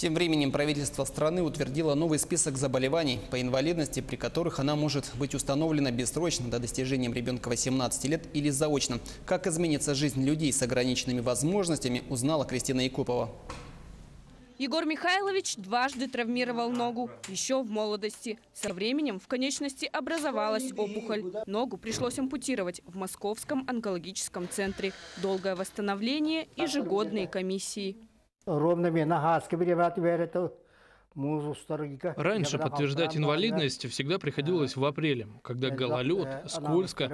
Тем временем правительство страны утвердило новый список заболеваний по инвалидности, при которых она может быть установлена бессрочно до достижения ребенка 18 лет или заочно. Как изменится жизнь людей с ограниченными возможностями, узнала Кристина Якупова. Егор Михайлович дважды травмировал ногу, еще в молодости. Со временем в конечности образовалась опухоль. Ногу пришлось ампутировать в Московском онкологическом центре. Долгое восстановление и ежегодные комиссии. Раньше подтверждать инвалидность всегда приходилось в апреле, когда гололед, скользко.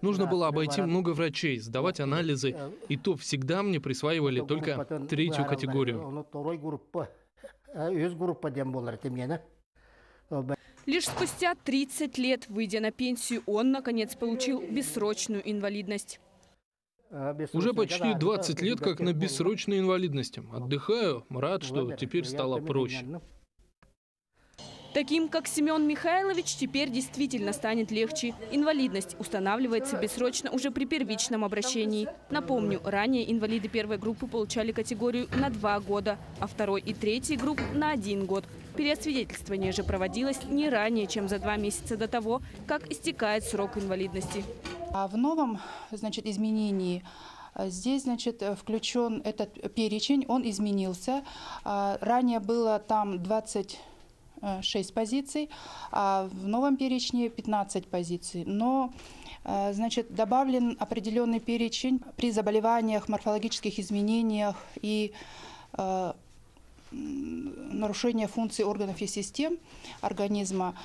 Нужно было обойти много врачей, сдавать анализы. И то всегда мне присваивали только третью категорию. Лишь спустя 30 лет, выйдя на пенсию, он, наконец, получил бессрочную инвалидность. Уже почти 20 лет как на бессрочной инвалидности. Отдыхаю, рад, что теперь стало проще. Таким, как Семен Михайлович, теперь действительно станет легче. Инвалидность устанавливается бессрочно уже при первичном обращении. Напомню, ранее инвалиды первой группы получали категорию на 2 года, а второй и третьей групп на 1 год. Переосвидетельствование же проводилось не ранее, чем за 2 месяца до того, как истекает срок инвалидности. В новом, изменении здесь, включен этот перечень, он изменился. Ранее было там 26 позиций, а в новом перечне 15 позиций. Но, добавлен определенный перечень при заболеваниях, морфологических изменениях и нарушения функций органов и систем организма.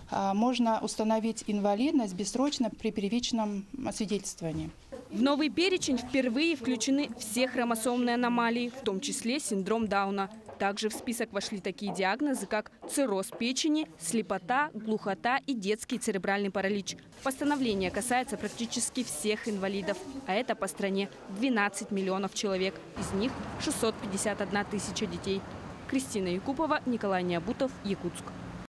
Можно установить инвалидность бессрочно при первичном освидетельствовании. В новый перечень впервые включены все хромосомные аномалии, в том числе синдром Дауна. Также в список вошли такие диагнозы, как цирроз печени, слепота, глухота и детский церебральный паралич. Постановление касается практически всех инвалидов, а это по стране 12 миллионов человек, из них 651 тысяча детей. Кристина Якупова, Николай Необутов, Якутск.